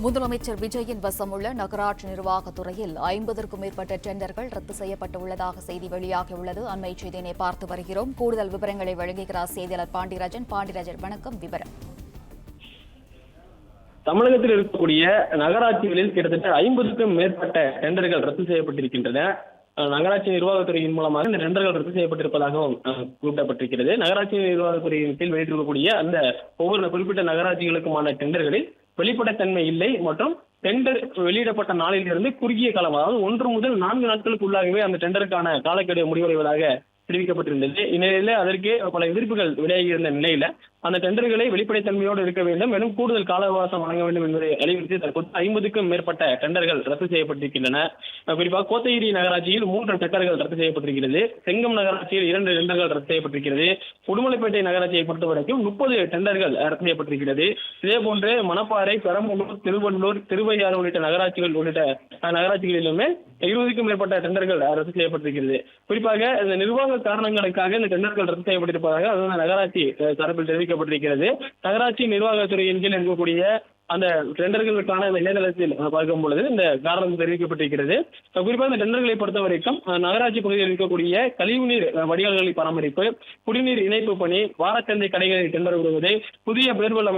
முதலமைச்சர் விஜயின் வசமுள்ள நகராட்சி நிர்வாகத்துறையில் 50க்கும் மேற்பட்ட டெண்டர்கள் ரத்து செய்யப்பட்டுள்ளதாக செய்தி வெளியாகியுள்ளது. அண்மை செய்தியினை பார்த்து வருகிறோம். கூடுதல் விவரங்களை வழங்குகிறார் செய்தியாளர் பாண்டியராஜன். வணக்கம். விவரம். தமிழகத்தில் இருக்கக்கூடிய நகராட்சிகளில் கிட்டத்தட்ட 50க்கும் மேற்பட்ட டெண்டர்கள் ரத்து செய்யப்பட்டிருக்கின்றன. நகராட்சி நிர்வாகத்துறையின் மூலமாக இந்த டெண்டர்கள் ரத்து செய்யப்பட்டிருப்பதாகவும் குறிப்பிடப்பட்டிருக்கிறது. நகராட்சி நிர்வாகத்துறையின் கீழ் வெளியிட்டிருக்கக்கூடிய அந்த ஒவ்வொரு குறிப்பிட்ட நகராட்சிகளுக்குமான டெண்டர்களில் வெளிப்படைத்தன்மை இல்லை மற்றும் டெண்டர் வெளியிடப்பட்ட நாளிலிருந்து குறுகிய காலம், அதாவது 1 முதல் 4 நாட்களுக்குள்ளாகவே அந்த டெண்டருக்கான காலக்கெடு முடிவடைவதாக தெரிவிக்கப்பட்டிருந்தது. இந்நிலையில அதற்கு பல எதிர்ப்புகள் வெளியாகி இருந்த நிலையில அந்த டெண்டர்களை வெளிப்படைத்தன்மையோடு இருக்க வேண்டும், மேலும் கூடுதல் கால அவகாசம் வழங்க வேண்டும் என்பதை வலியுறுத்தி தற்போது 50க்கும் மேற்பட்ட டெண்டர்கள் ரத்து செய்யப்பட்டிருக்கின்றன. குறிப்பாக கோத்தகிரி நகராட்சியில் 3 டெண்டர்கள் ரத்து செய்யப்பட்டிருக்கிறது. செங்கம் நகராட்சியில் 2 டெண்டர்கள் ரத்து செய்யப்பட்டிருக்கிறது. உடுமலைப்பேட்டை நகராட்சியை பொறுத்தவரைக்கும் 30 டெண்டர்கள் ரத்து செய்யப்பட்டிருக்கிறது. இதே போன்று மணப்பாறை, பெரம்பலூர், திருவள்ளூர், திருவையாறு உள்ளிட்ட நகராட்சிகளிலுமே 20க்கும் மேற்பட்ட டெண்டர்கள் ரத்து செய்யப்பட்டிருக்கிறது. குறிப்பாக இந்த நிர்வாக காரணங்களுக்காக இந்த டெண்டர்கள் ரத்து செய்யப்பட்டிருப்பதாக நகராட்சி தரப்பில் தெரிவிக்கப்பட்டிருக்கிறது. நகராட்சி நிர்வாகத்துறையின் கீழ் இருக்கக்கூடிய அந்த டெண்டர்களுக்கான இணையதளத்தில் பார்க்கும் பொழுது இந்த காரணம் தெரிவிக்கப்பட்டிருக்கிறது. குறிப்பாக இந்த டெண்டர்களை பொறுத்த வரைக்கும் நகராட்சி பகுதியில் இருக்கக்கூடிய கழிவுநீர் வடிகால்களை பராமரிப்பு, குடிநீர் இணைப்பு பணி, வாரச்சந்தை கடைகளில் டெண்டர் விடுவது, புதிய போர்வெல்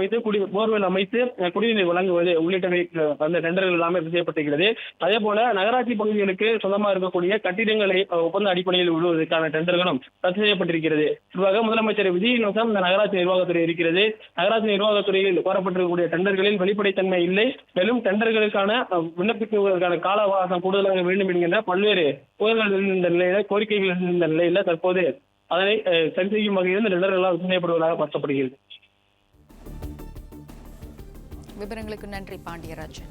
அமைத்து குடிநீர் வழங்குவது உள்ளிட்டவை அந்த டெண்டர்கள் எல்லாமே செய்யப்பட்டிருக்கிறது. அதே போல நகராட்சி பகுதிகளுக்கு சொந்தமாக இருக்கக்கூடிய கட்டிடங்களை ஒப்பந்த அடிப்படையில் விடுவதற்கான டெண்டர்களும் ரத்து செய்யப்பட்டிருக்கிறது. குறிப்பாக முதலமைச்சர் விஜயின் வசம் இந்த நகராட்சி நிர்வாகத்துறை இருக்கிறது. நகராட்சி நிர்வாகத்துறையில் கோரப்பட்டிருக்கக்கூடிய டெண்டர்களில் வெளிப்படைத்தன்மை இல்லை, மேலும் டெண்டர்களுக்கான விண்ணப்பிப்பதற்கான கால அவகாசம் கூடுதலாக வேண்டும் என்கின்ற பல்வேறு கோரிக்கைகள் இருந்த நிலையில தற்போது அதனை சரி செய்யும் வகையில் இந்த டெண்டர்கள் செய்யப்படுவதாக பார்க்கப்படுகிறது. விவரங்களுக்கு நன்றி பாண்டியராஜன்.